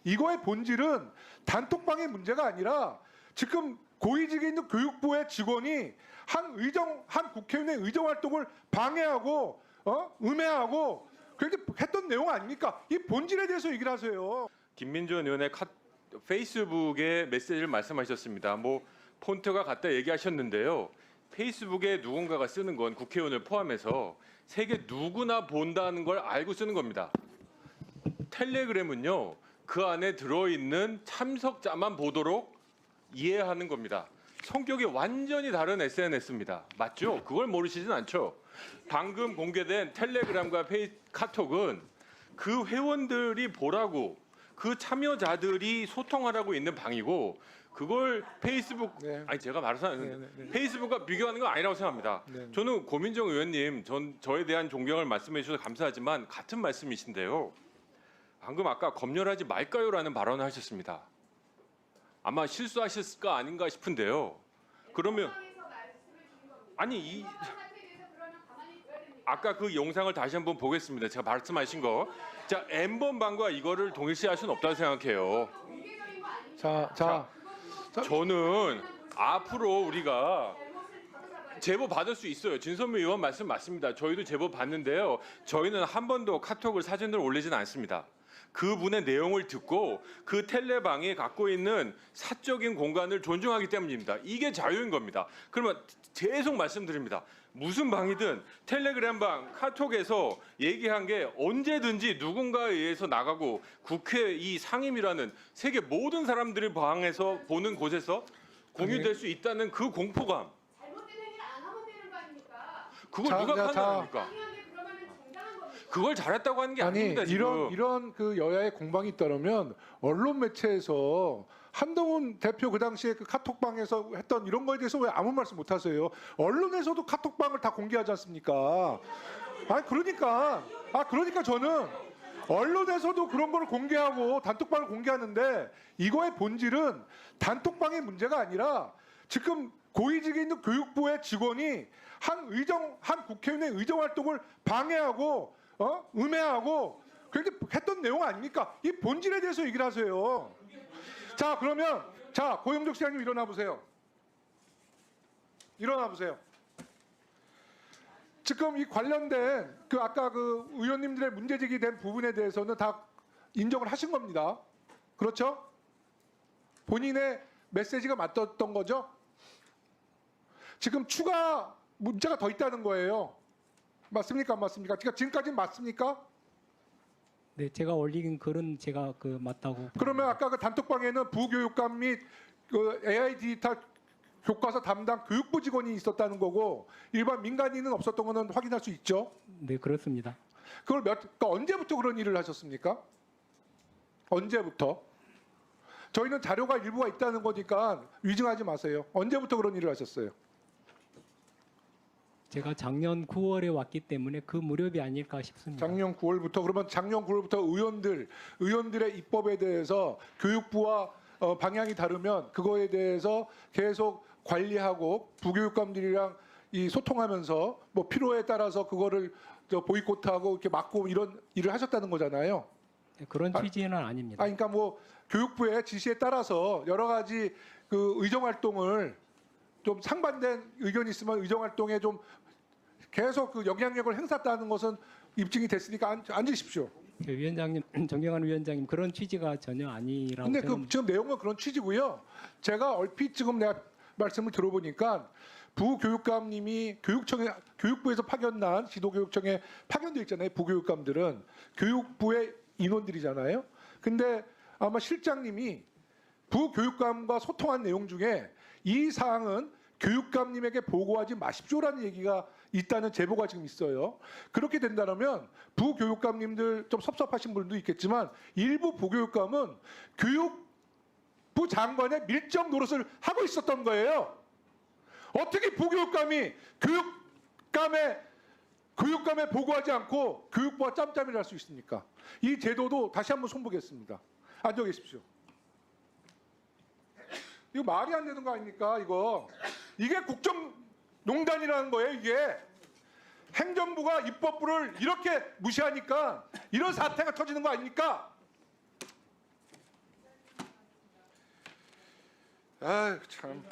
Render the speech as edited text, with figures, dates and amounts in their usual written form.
이거의 본질은 단톡방의 문제가 아니라 지금 고위직에 있는 교육부의 직원이 한 국회의원의 의정 활동을 방해하고 음해하고 그렇게 했던 내용 아닙니까? 이 본질에 대해서 얘기를 하세요. 김민준 의원의 페이스북의 메시지를 말씀하셨습니다. 뭐 폰트가 같다 얘기하셨는데요. 페이스북에 누군가가 쓰는 건 국회의원을 포함해서 세계 누구나 본다는 걸 알고 쓰는 겁니다. 텔레그램은요, 그 안에 들어있는 참석자만 보도록 이해하는 겁니다. 성격이 완전히 다른 SNS입니다. 맞죠? 그걸 모르시진 않죠? 방금 공개된 텔레그램과 카톡은 그 회원들이 보라고, 그 참여자들이 소통하라고 있는 방이고, 그걸 페이스북, 아니 제가 말해서 페이스북과 비교하는 건 아니라고 생각합니다. 저는 고민정 의원님, 저에 대한 존경을 말씀해 주셔서 감사하지만 같은 말씀이신데요. 방금 아까 검열하지 말까요라는 발언을 하셨습니다. 아마 실수하셨을까 아닌가 싶은데요. 그러면 아니 아까 그 영상을 다시 한번 보겠습니다. 제가 말씀하신 거. 자, N번방과 이거를 동일시할 수는 없다고 생각해요. 자, 저는 앞으로 우리가 제보 받을 수 있어요. 진선미 의원 말씀 맞습니다. 저희도 제보 받는데요. 저희는 한 번도 카톡을 사진을 올리진 않습니다. 그분의 내용을 듣고 그 텔레방이 갖고 있는 사적인 공간을 존중하기 때문입니다. 이게 자유인 겁니다. 그러면 계속 말씀드립니다. 무슨 방이든 텔레그램방, 카톡에서 얘기한 게 언제든지 누군가에 의해서 나가고 국회 이 상임이라는 세계 모든 사람들이 방에서 보는 곳에서 공유될 수 있다는 그 공포감. 잘못된 행위를 안 하면 되는 거 아닙니까? 그걸 누가 판단합니까? 그걸 잘했다고 하는 게 아닙니다. 지금. 이런 그 여야의 공방이 있다면 언론 매체에서 한동훈 대표 그 당시에 그 카톡방에서 했던 이런 거에 대해서 왜 아무 말씀 못 하세요? 언론에서도 카톡방을 다 공개하지 않습니까? 그러니까 저는 언론에서도 그런 걸 공개하고 단톡방을 공개하는데 이거의 본질은 단톡방의 문제가 아니라 지금 고위직에 있는 교육부의 직원이 한 국회의원의 의정 활동을 방해하고 음해하고 그렇게 했던 내용 아닙니까? 이 본질에 대해서 얘기를 하세요. 자, 그러면 고영석 시장님 일어나 보세요. 지금 이 관련된 그 아까 그 의원님들의 문제 제기된 부분에 대해서는 다 인정을 하신 겁니다. 그렇죠? 본인의 메시지가 맞았던 거죠? 지금 추가 문자가 더 있다는 거예요. 맞습니까? 안 맞습니까? 지금까지는 맞습니까? 네, 제가 올린 글은 제가 그 맞다고. 그러면 아까 그 단톡방에는 부교육감 및 그 AI 디지털 교과서 담당 교육부 직원이 있었다는 거고 일반 민간인은 없었던 거는 확인할 수 있죠? 네, 그렇습니다. 그러니까 언제부터 그런 일을 하셨습니까? 언제부터? 저희는 자료가 일부가 있다는 거니까 위증하지 마세요. 언제부터 그런 일을 하셨어요? 제가 작년 9월에 왔기 때문에 그 무렵이 아닐까 싶습니다. 작년 9월부터 그러면 작년 9월부터 의원들의 입법에 대해서 교육부와 방향이 다르면 그거에 대해서 계속 관리하고 부교육감들이랑 이 소통하면서 뭐 필요에 따라서 그거를 보이콧하고 이렇게 막고 이런 일을 하셨다는 거잖아요. 네, 그런 취지는 아닙니다. 그러니까 뭐 교육부의 지시에 따라서 여러 가지 그 의정 활동을 좀 상반된 의견이 있으면 의정 활동에 좀 계속 그 영향력을 행사했다는 것은 입증이 됐으니까 앉으십시오. 위원장님, 존경하는 위원장님, 그런 취지가 전혀 아니라고. 근데 그 지금 내용은 그런 취지고요. 제가 얼핏 지금 내가 말씀을 들어보니까 부교육감님이 교육부에서 파견난 지도교육청에 파견돼 있잖아요. 부교육감들은 교육부의 인원들이잖아요. 근데 아마 실장님이 부교육감과 소통한 내용 중에 이 사항은 교육감님에게 보고하지 마십시오라는 얘기가 있다는 제보가 지금 있어요. 그렇게 된다면 부교육감님들 좀 섭섭하신 분도 있겠지만 일부 부교육감은 교육부 장관의 밀접 노릇을 하고 있었던 거예요. 어떻게 부교육감이 교육감에 보고하지 않고 교육부와 짬짬이를 할 수 있습니까? 이 제도도 다시 한번 손보겠습니다. 앉아 계십시오. 이거 말이 안 되는 거 아닙니까? 이게 국정농단이라는 거예요. 이게 행정부가 입법부를 이렇게 무시하니까 이런 사태가 터지는 거 아닙니까? 아 참.